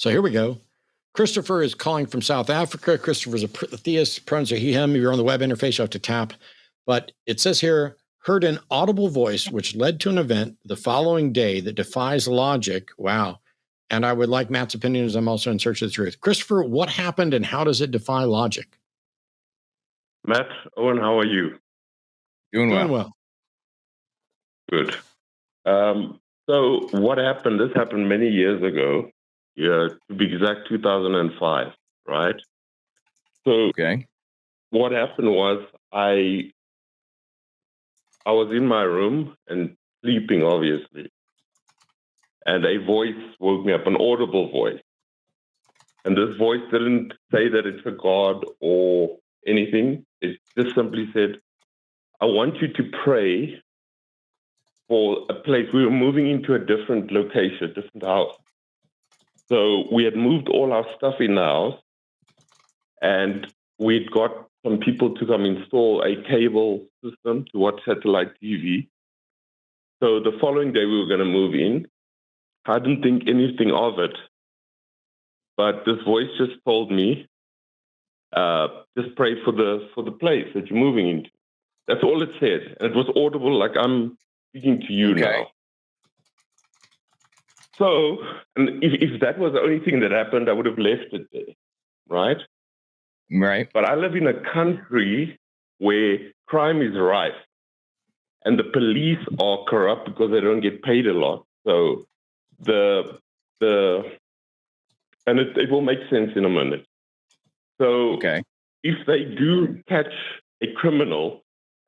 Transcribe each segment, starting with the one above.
So here we go. Christopher is calling from South Africa. Christopher's a theist, pronouns are he, him. If you're on the web interface, you have to tap. But it says here, heard an audible voice which led to an event the following day that defies logic. Wow. And I would like Matt's opinion as I'm also in search of the truth. Christopher, what happened and how does it defy logic? Matt, Owen, how are you? Doing well. Good. So what happened, this happened many years ago. Yeah, to be exact, 2005, right? So Okay. what happened was I was in my room and sleeping, obviously. And a voice woke me up, an audible voice. And this voice didn't say that it's a god or anything. It just simply said, I want you to pray for a place. We were moving into a different location, a different house. So we had moved all our stuff in the house, and we'd got some people to come install a cable system to watch satellite TV. So the following day we were going to move in. I didn't think anything of it, but this voice just told me, just pray for the place that you're moving into. That's all it said, and it was audible, like I'm speaking to you now. So, and if that was the only thing that happened, I would have left it there, right? Right. But I live in a country where crime is rife, and the police are corrupt because they don't get paid a lot. So and it will make sense in a minute. So if they do catch a criminal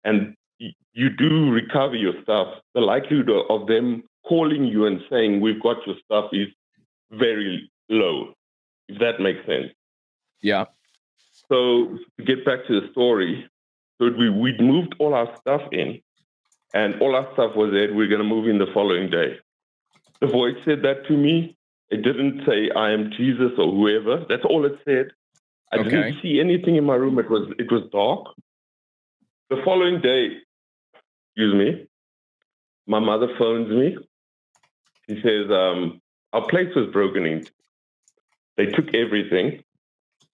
and you do recover your stuff, the likelihood of them calling you and saying, we've got your stuff is very low, if that makes sense. Yeah. So to get back to the story, so we'd moved all our stuff in, and all our stuff was there. We're going to move in the following day. The voice said that to me. It didn't say, I am Jesus or whoever. That's all it said. I didn't see anything in my room. It was dark. The following day, my mother phones me. She says, our place was broken into. They took everything,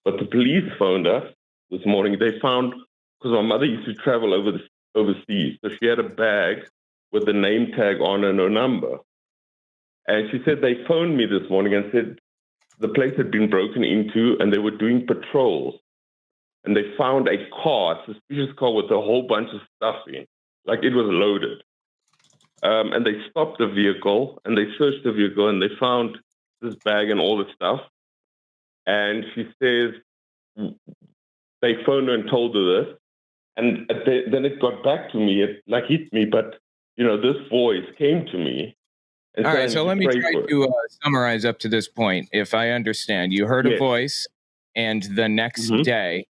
but the police phoned us this morning. They found, because my mother used to travel overseas, so she had a bag with the name tag on and her number. And she said they phoned me this morning and said the place had been broken into and they were doing patrols. And they found a car, a suspicious car with a whole bunch of stuff in, like it was loaded. And they stopped the vehicle and they searched the vehicle and they found this bag and all the stuff. And she says they phoned her and told her this. And then it got back to me, it like hit me, but this voice came to me. All right, so let me try to summarize up to this point. If I understand, you heard a voice, and the next day,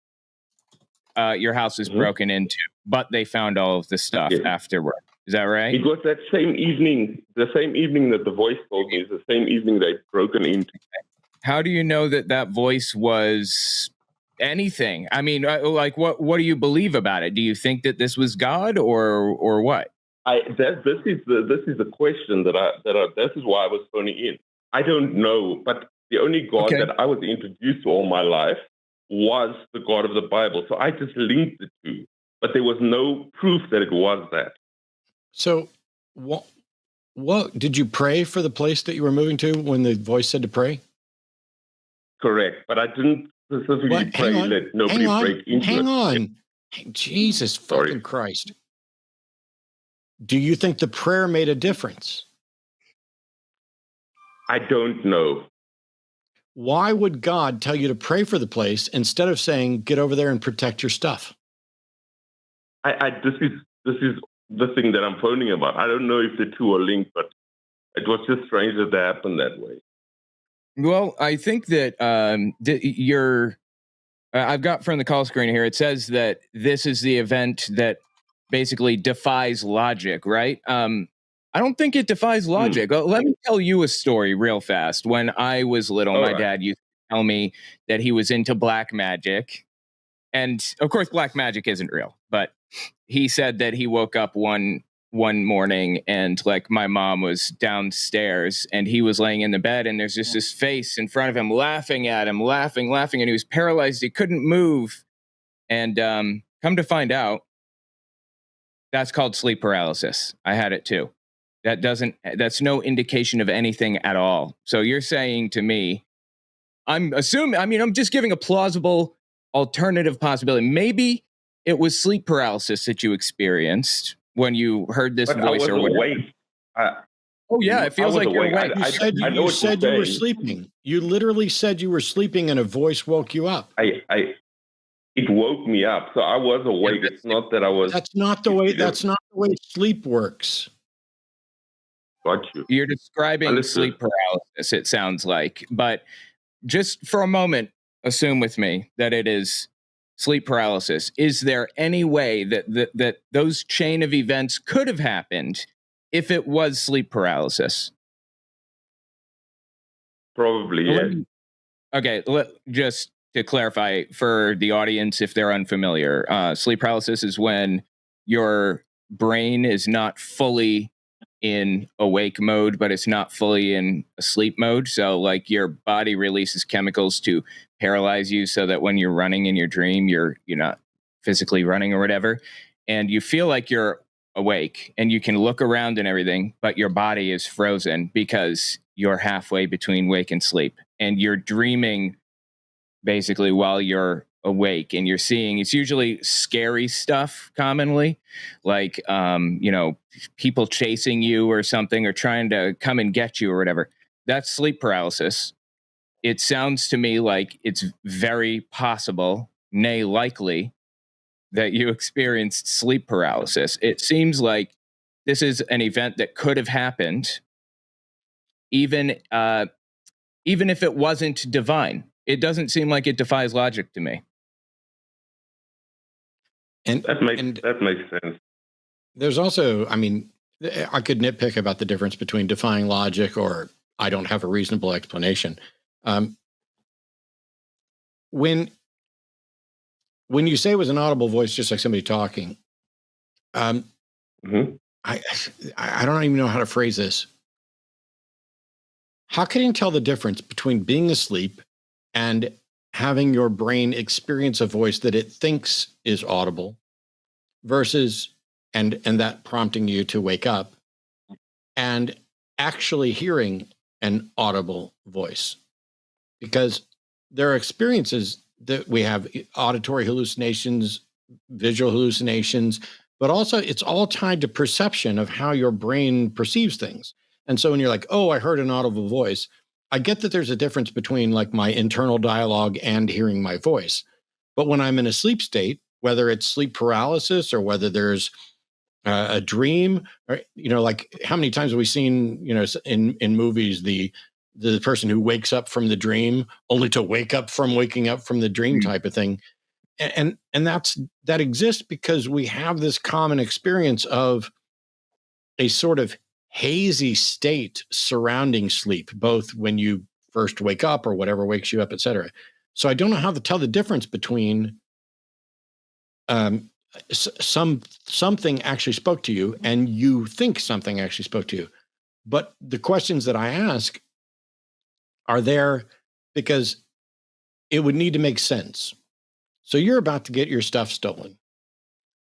your house was broken into, but they found all of the stuff afterward. Is that right? It was that same evening, that the voice told me, is the same evening they'd broken into. How do you know that voice was anything? I mean, like, what do you believe about it? Do you think that this was God or what? This is the question this is why I was phoning in. I don't know, but the only God that I was introduced to all my life was the God of the Bible. So I just linked the two, but there was no proof that it was that. So what did you pray for the place that you were moving to when the voice said to pray? Correct, but I didn't specifically pray let nobody break into it. Hang on. Jesus fucking Christ. Do you think the prayer made a difference? I don't know. Why would God tell you to pray for the place instead of saying, get over there and protect your stuff? This is the thing that I'm phoning about. I don't know if the two are linked, but it was just strange that they happened that way. Well, I think that I've got from the call screen here, it says that this is the event that basically defies logic, right? I don't think it defies logic. Let me tell you a story real fast. When I was little, my dad used to tell me that he was into black magic. And of course, black magic isn't real, but he said that he woke up one one morning, and like my mom was downstairs and he was laying in the bed, and there's just this face in front of him laughing at him, laughing, and he was paralyzed. He couldn't move. And come to find out, that's called sleep paralysis. I had it too. That's no indication of anything at all. So you're saying to me, I'm just giving a plausible alternative possibility. Maybe it was sleep paralysis that you experienced when you heard this But I voice was or whatever. awake. Oh yeah, it feels I was like you're awake. awake. I know You what said you're you were saying. sleeping. You literally said you were sleeping and a voice woke you up. It woke me up, so I was awake. It's not that I was. That's not the way sleep works. Got you. You're describing Understood. sleep paralysis, it sounds like. But just for a moment, assume with me that it is sleep paralysis. Is there any way that those chain of events could have happened if it was sleep paralysis? Probably, yes. Okay, just to clarify for the audience, if they're unfamiliar, sleep paralysis is when your brain is not fully in awake mode, but it's not fully in asleep mode. So, like, your body releases chemicals to paralyze you, so that when you're running in your dream, you're not physically running or whatever, and you feel like you're awake and you can look around and everything, but your body is frozen because you're halfway between wake and sleep, and you're dreaming basically while you're awake, and you're seeing, it's usually scary stuff commonly, like people chasing you or something, or trying to come and get you or whatever. That's sleep paralysis. It sounds to me like it's very possible, nay likely, that you experienced sleep paralysis. It seems like this is an event that could have happened, even if it wasn't divine. It doesn't seem like it defies logic to me. And That makes sense. there's also, I could nitpick about the difference between defying logic or I don't have a reasonable explanation. When you say it was an audible voice, just like somebody talking, I don't even know how to phrase this. How can you tell the difference between being asleep and having your brain experience a voice that it thinks is audible versus and that prompting you to wake up and actually hearing an audible voice? Because there are experiences that we have, auditory hallucinations, visual hallucinations, but also it's all tied to perception of how your brain perceives things. And so when you're like, oh, I heard an audible voice, I get that there's a difference between like my internal dialogue and hearing my voice. But when I'm in a sleep state, whether it's sleep paralysis or whether there's a dream, or, like how many times have we seen, in movies, the person who wakes up from the dream only to wake up from waking up from the dream type of thing. And that exists because we have this common experience of a sort of hazy state surrounding sleep, both when you first wake up or whatever wakes you up, et cetera. So I don't know how to tell the difference between something actually spoke to you and you think something actually spoke to you. But the questions that I ask are there because it would need to make sense. So you're about to get your stuff stolen.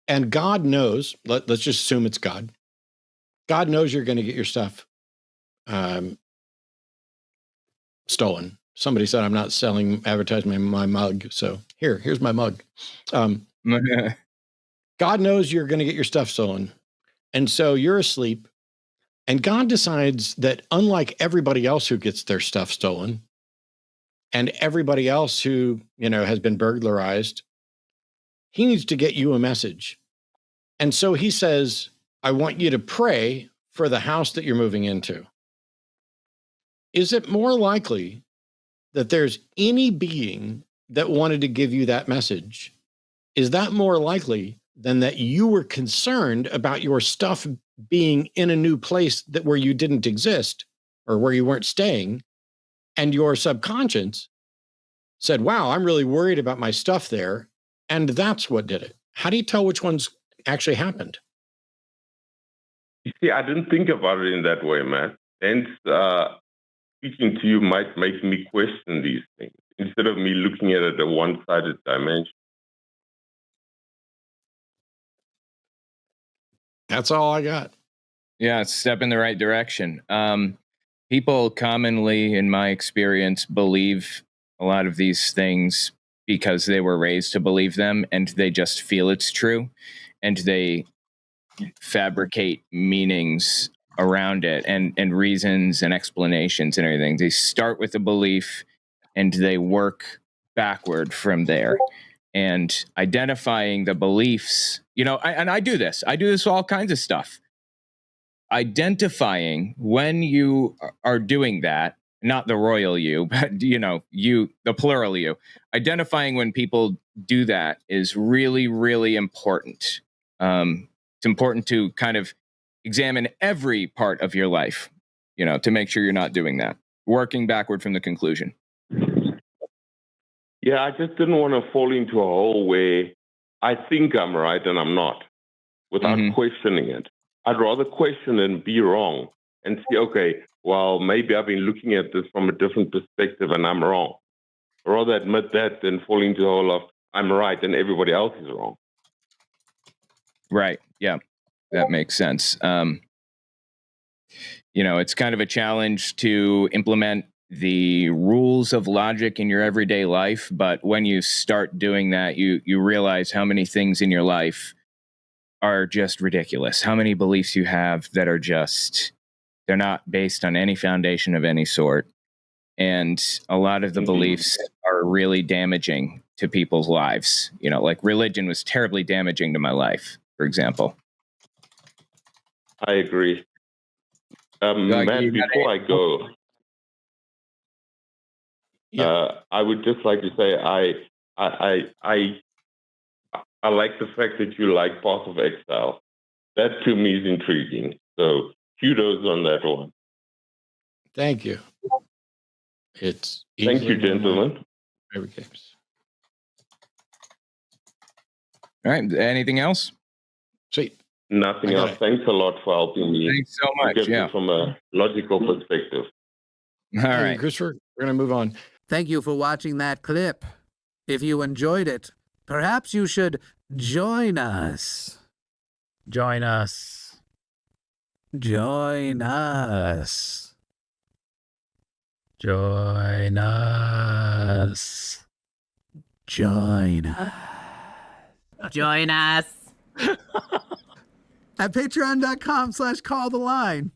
And God knows, let's just assume it's God. God knows you're going to get your stuff stolen. Somebody said I'm not advertising my mug. So here's my mug. God knows you're going to get your stuff stolen. And so you're asleep. And God decides that unlike everybody else who gets their stuff stolen and everybody else who, has been burglarized, he needs to get you a message. And so he says, I want you to pray for the house that you're moving into. Is it more likely that there's any being that wanted to give you that message? Is that more likely than that you were concerned about your stuff being in a new place where you didn't exist or where you weren't staying, and your subconscious said, wow, I'm really worried about my stuff there, and that's what did it? How do you tell which one's actually happened? You see, I didn't think about it in that way, Matt. Hence, speaking to you might make me question these things instead of me looking at it a one-sided dimension. That's all I got. Yeah, it's a step in the right direction. People commonly, in my experience, believe a lot of these things because they were raised to believe them, and they just feel it's true, and they fabricate meanings around it and reasons and explanations and everything. They start with a belief and they work backward from there. And identifying the beliefs, I do this. I do this with all kinds of stuff. Identifying when you are doing that, not the royal you, but you, the plural you, identifying when people do that is really, really important. It's important to kind of examine every part of your life, to make sure you're not doing that, working backward from the conclusion. Yeah, I just didn't want to fall into a hole where I think I'm right and I'm not without questioning it. I'd rather question and be wrong and see, okay, well, maybe I've been looking at this from a different perspective and I'm wrong. I'd rather admit that than fall into the hole of I'm right and everybody else is wrong. Right. Yeah, that makes sense. It's kind of a challenge to implement the rules of logic in your everyday life. But when you start doing that, you realize how many things in your life are just ridiculous. How many beliefs you have that are they're not based on any foundation of any sort. And a lot of the beliefs are really damaging to people's lives. Like religion was terribly damaging to my life, for example. I agree. Matt, before I go, I would just like to say I like the fact that you like Path of Exile. That to me is intriguing. So kudos on that one. Thank you. Thank you, gentlemen. Favorite games. All right. Anything else? Sweet. Nothing else. Thanks a lot for helping me. Thanks so much. Get it from a logical perspective. All right, Christopher, we're going to move on. Thank you for watching that clip. If you enjoyed it, perhaps you should join us. Join us. Join us. Join us. Join us. Join us. At patreon.com/calltheline.